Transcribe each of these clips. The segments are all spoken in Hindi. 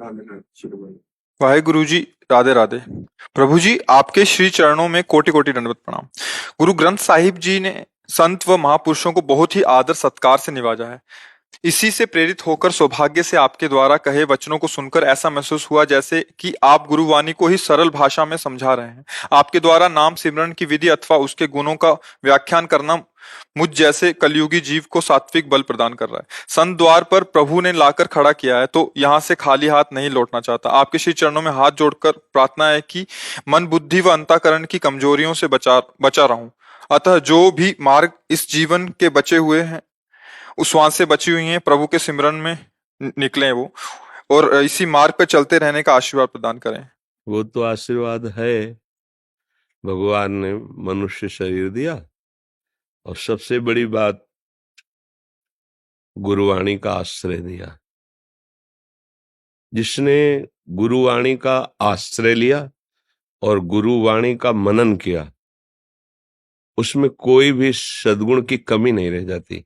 वाहे गुरु जी, राधे राधे। प्रभु जी, आपके श्री चरणों में कोटि कोटि दंडवत प्रणाम। गुरु ग्रंथ साहिब जी ने संत व महापुरुषों को बहुत ही आदर सत्कार से निवाजा है। इसी से प्रेरित होकर सौभाग्य से आपके द्वारा कहे वचनों को सुनकर ऐसा महसूस हुआ जैसे कि आप गुरुवाणी को ही सरल भाषा में समझा रहे हैं। आपके द्वारा नाम सिमरन की विधि अथवा उसके गुणों का व्याख्यान करना मुझ जैसे कलयुगी जीव को सात्विक बल प्रदान कर रहा है। संत द्वार पर प्रभु ने लाकर खड़ा किया है तो यहाँ से खाली हाथ नहीं लौटना चाहता। आपके श्री चरणों में हाथ जोड़कर प्रार्थना है कि मन बुद्धि व अंतःकरण की कमजोरियों से बचा बचा रहूं। अतः जो भी मार्ग इस जीवन के बचे हुए हैं, उस श्वास से बची हुई हैं, प्रभु के सिमरन में निकले वो, और इसी मार्ग पर चलते रहने का आशीर्वाद प्रदान करें। वो तो आशीर्वाद है। भगवान ने मनुष्य शरीर दिया और सबसे बड़ी बात गुरुवाणी का आश्रय दिया। जिसने गुरुवाणी का आश्रय लिया और गुरुवाणी का मनन किया, उसमें कोई भी सद्गुण की कमी नहीं रह जाती।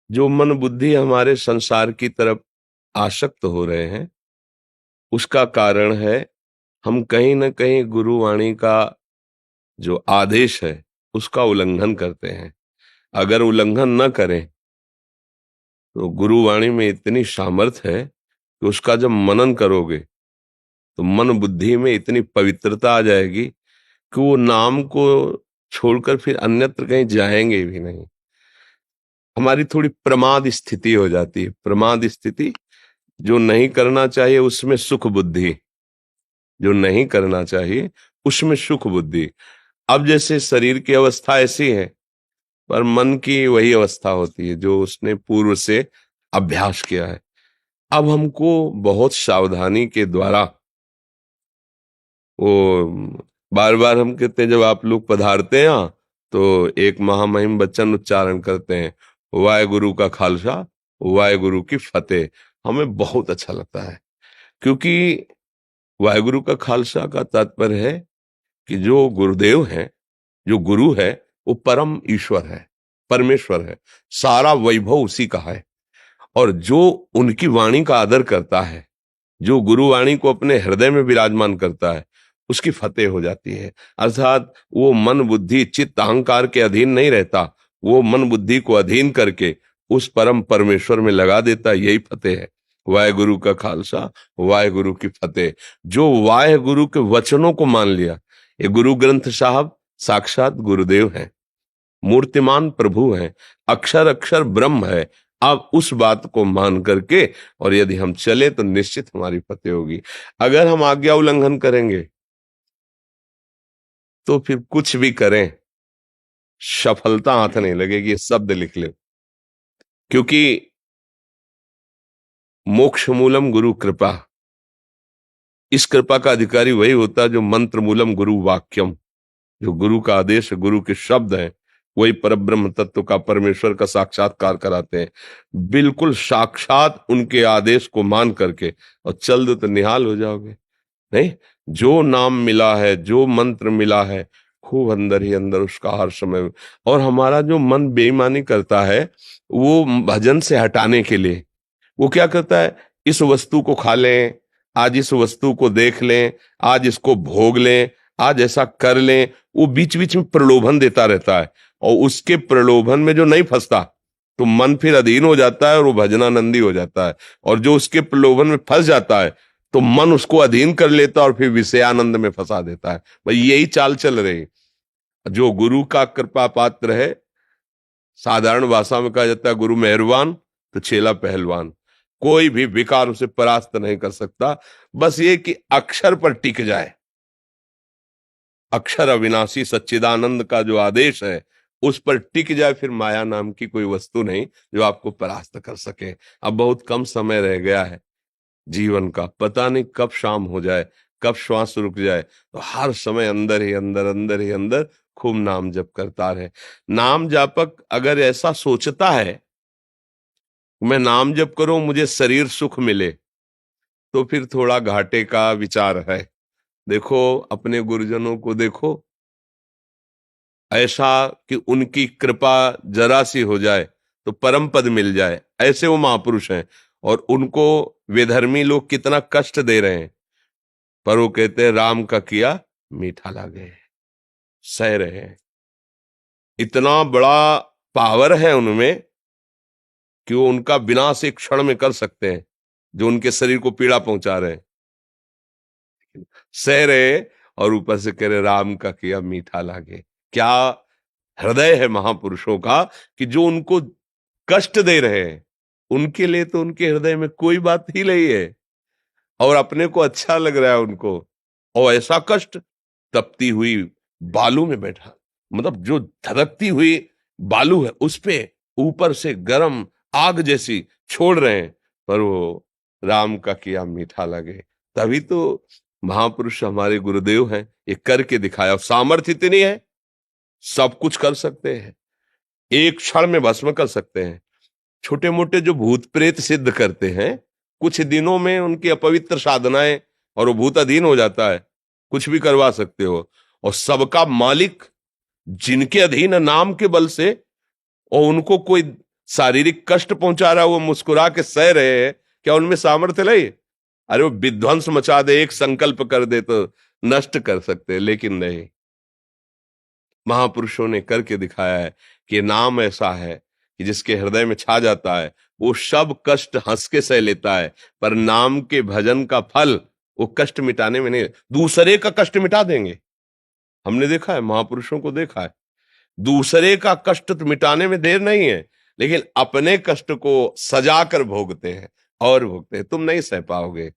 जो मन बुद्धि हमारे संसार की तरफ आसक्त हो रहे हैं, उसका कारण है हम कहीं ना कहीं गुरुवाणी का जो आदेश है उसका उल्लंघन करते हैं। अगर उल्लंघन न करें तो गुरुवाणी में इतनी सामर्थ्य है कि उसका जब मनन करोगे तो मन बुद्धि में इतनी पवित्रता आ जाएगी कि वो नाम को छोड़कर फिर अन्यत्र कहीं जाएंगे भी नहीं। हमारी थोड़ी प्रमाद स्थिति हो जाती है। प्रमाद स्थिति, जो नहीं करना चाहिए उसमें सुख बुद्धि, जो नहीं करना चाहिए उसमें सुख बुद्धि। अब जैसे शरीर की अवस्था ऐसी है, पर मन की वही अवस्था होती है जो उसने पूर्व से अभ्यास किया है। अब हमको बहुत सावधानी के द्वारा, वो बार बार हम कहते हैं जब आप लोग पधारते हैं यहाँ, तो एक महामहिम वचन उच्चारण करते हैं, वाहे का खालसा, वाहे की फतेह। हमें बहुत अच्छा लगता है, क्योंकि वाहे का खालसा का तात्पर्य है कि जो गुरुदेव हैं, जो गुरु है, वो परम ईश्वर है, परमेश्वर है, सारा वैभव उसी का है। और जो उनकी वाणी का आदर करता है, जो गुरु वाणी को अपने हृदय में विराजमान करता है, उसकी फतेह हो जाती है। अर्थात वो मन बुद्धि चित्त अहंकार के अधीन नहीं रहता, वो मन बुद्धि को अधीन करके उस परम परमेश्वर में लगा देता है। यही फतेह है। वाहे का खालसा, वाहे की फतेह। जो वाहे गुरु के वचनों को मान लिया, ये गुरु ग्रंथ साहब साक्षात गुरुदेव हैं, मूर्तिमान प्रभु हैं, अक्षर अक्षर ब्रह्म है। अब उस बात को मान करके और यदि हम चले तो निश्चित हमारी फतेह होगी। अगर हम आज्ञा उल्लंघन करेंगे तो फिर कुछ भी करें, सफलता हाथ नहीं लगेगी। ये शब्द लिख ले, क्योंकि मोक्ष मूलम गुरु कृपा, इस कृपा का अधिकारी वही होता है जो मंत्र मूलम गुरु वाक्यम, जो गुरु का आदेश, गुरु के शब्द हैं, वही परब्रह्म तत्व का, परमेश्वर का साक्षात्कार कराते हैं। बिल्कुल साक्षात उनके आदेश को मान करके और चल दो तो निहाल हो जाओगे। नहीं, जो नाम मिला है, जो मंत्र मिला है, खूब अंदर ही अंदर उसका हर समय। और हमारा जो मन बेईमानी करता है, वो भजन से हटाने के लिए वो क्या करता है, इस वस्तु को खा लें, आज इस वस्तु को देख लें, आज इसको भोग लें, आज ऐसा कर लें। वो बीच बीच में प्रलोभन देता रहता है, और उसके प्रलोभन में जो नहीं फंसता तो मन फिर अधीन हो जाता है और वो भजनानंदी हो जाता है। और जो उसके प्रलोभन में फंस जाता है तो मन उसको अधीन कर लेता है और फिर विषयानंद में फंसा देता है। भाई यही चाल चल रही। जो गुरु का कृपा पात्र है, साधारण भाषा में कहा जाता है गुरु मेहरबान तो चेला पहलवान। कोई भी विकार उसे परास्त नहीं कर सकता। बस ये कि अक्षर पर टिक जाए। अक्षर अविनाशी सच्चिदानंद का जो आदेश है उस पर टिक जाए, फिर माया नाम की कोई वस्तु नहीं जो आपको परास्त कर सके। अब बहुत कम समय रह गया है जीवन का, पता नहीं कब शाम हो जाए, कब श्वास रुक जाए। तो हर समय अंदर ही अंदर, अंदर ही अंदर खूब नाम जप करता रहे। नाम जापक अगर ऐसा सोचता है मैं नाम जप करूं मुझे शरीर सुख मिले, तो फिर थोड़ा घाटे का विचार है। देखो अपने गुरुजनों को देखो, ऐसा कि उनकी कृपा जरा सी हो जाए तो परम पद मिल जाए, ऐसे वो महापुरुष हैं। और उनको विधर्मी लोग कितना कष्ट दे रहे हैं, पर वो कहते हैं राम का किया मीठा लागे, सह रहे हैं। इतना बड़ा पावर है उनमें कि वो उनका विनाश एक क्षण में कर सकते हैं, जो उनके शरीर को पीड़ा पहुंचा रहे हैं, सह रहे, और ऊपर से कह रहे राम का किया मीठा लागे। क्या हृदय है महापुरुषों का कि जो उनको कष्ट दे रहे हैं, उनके लिए तो उनके हृदय में कोई बात ही नहीं है, और अपने को अच्छा लग रहा है उनको। और ऐसा कष्ट, तपती हुई बालू में बैठा, मतलब जो धधकती हुई बालू है उस पे ऊपर से गरम आग जैसी छोड़ रहे हैं, पर वो राम का किया मीठा लगे। तभी तो महापुरुष हमारे गुरुदेव हैं, ये करके दिखाया। सामर्थ्य इतनी है, सब कुछ कर सकते हैं, एक क्षण में भस्म कर सकते हैं। छोटे मोटे जो भूत प्रेत सिद्ध करते हैं, कुछ दिनों में उनकी अपवित्र साधनाएं और वो भूत अधीन हो जाता है, कुछ भी करवा सकते हो। और सबका मालिक जिनके अधीन है नाम के बल से, और उनको कोई शारीरिक कष्ट पहुंचा रहा है, वो मुस्कुरा के सह रहे हैं, क्या उनमें सामर्थ्य नहीं? अरे वो विध्वंस मचा दे, एक संकल्प कर दे तो नष्ट कर सकते, लेकिन नहीं, महापुरुषों ने करके दिखाया है कि नाम ऐसा है कि जिसके हृदय में छा जाता है, वो सब कष्ट हंस के सह लेता है, पर नाम के भजन का फल वो कष्ट मिटाने में नहीं, दूसरे का कष्ट मिटा देंगे। हमने देखा है, महापुरुषों को देखा है, दूसरे का कष्ट तो मिटाने में देर नहीं है, लेकिन अपने कष्ट को सजा कर भोगते हैं और भोगते हैं। तुम नहीं सह पाओगे,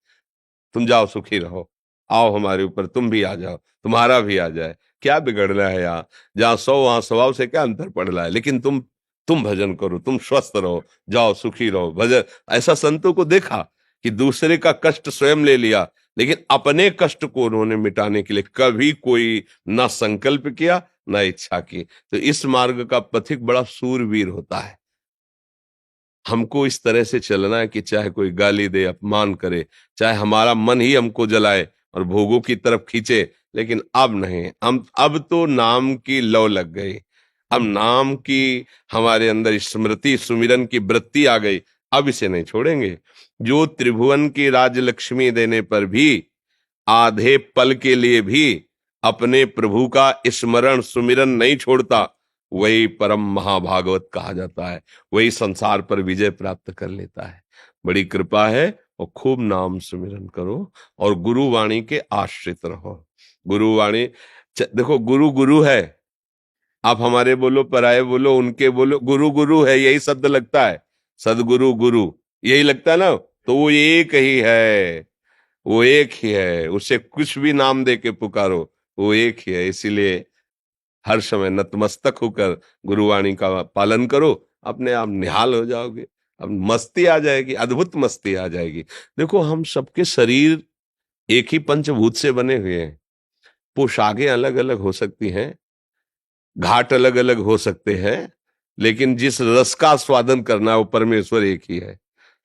तुम जाओ सुखी रहो, आओ हमारे ऊपर तुम भी आ जाओ, तुम्हारा भी आ जाए, क्या बिगड़ना है यहाँ? जहाँ 100 वहां 100 से क्या अंतर पड़ रहा है? लेकिन तुम भजन करो, तुम स्वस्थ रहो, जाओ सुखी रहो, भजन। ऐसा संतों को देखा कि दूसरे का कष्ट स्वयं ले लिया, लेकिन अपने कष्ट को उन्होंने मिटाने के लिए कभी कोई ना संकल्प किया ना इच्छा की। तो इस मार्ग का पथिक बड़ा सूरवीर होता है। हमको इस तरह से चलना है कि चाहे कोई गाली दे, अपमान करे, चाहे हमारा मन ही हमको जलाए और भोगों की तरफ खींचे, लेकिन अब नहीं। हम अब तो नाम की लौ लग गई, अब नाम की हमारे अंदर स्मृति सुमिरन की वृत्ति आ गई, अब इसे नहीं छोड़ेंगे। जो त्रिभुवन की राजलक्ष्मी देने पर भी आधे पल के लिए भी अपने प्रभु का स्मरण सुमिरन नहीं छोड़ता, वही परम महाभागवत कहा जाता है, वही संसार पर विजय प्राप्त कर लेता है। बड़ी कृपा है, और खूब नाम सुमिरन करो और गुरु वाणी के आश्रित रहो। गुरु वाणी, देखो गुरु गुरु है, आप हमारे बोलो, पराये बोलो, उनके बोलो, गुरु गुरु है, यही शब्द लगता है। सदगुरु गुरु यही लगता है ना, तो वो एक ही है, वो एक ही है, उसे कुछ भी नाम दे के पुकारो, वो एक ही है। इसीलिए हर समय नतमस्तक होकर गुरुवाणी का पालन करो, अपने आप निहाल हो जाओगे, अब मस्ती आ जाएगी, अद्भुत मस्ती आ जाएगी। देखो हम सबके शरीर एक ही पंचभूत से बने हुए हैं, पोशाकें अलग अलग हो सकती हैं, घाट अलग अलग हो सकते हैं, लेकिन जिस रस का स्वादन करना है वो परमेश्वर एक ही है।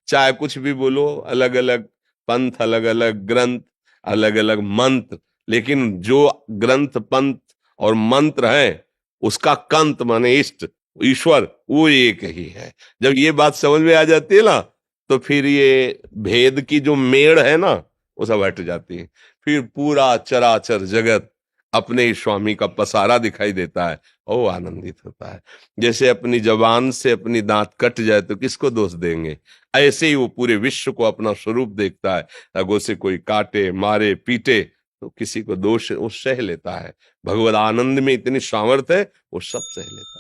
चाहे कुछ भी बोलो, अलग अलग पंथ, अलग अलग ग्रंथ, अलग अलग मंत्र, लेकिन जो ग्रंथ पंथ और मंत्र है, उसका कंत माने इष्ट ईश्वर, वो एक ही है। जब ये बात समझ में आ जाती है ना, तो फिर ये भेद की जो मेड़ है ना, वो सब हट जाती है। फिर पूरा चराचर जगत अपने ही स्वामी का पसारा दिखाई देता है, और वो आनंदित होता है। जैसे अपनी जबान से अपनी दांत कट जाए तो किसको दोष देंगे, ऐसे ही वो पूरे विश्व को अपना स्वरूप देखता है। अगर से कोई काटे मारे पीटे तो किसी को दोष वो सह लेता है। भगवत आनंद में इतनी सामर्थ्य है, वो सब सह लेता है।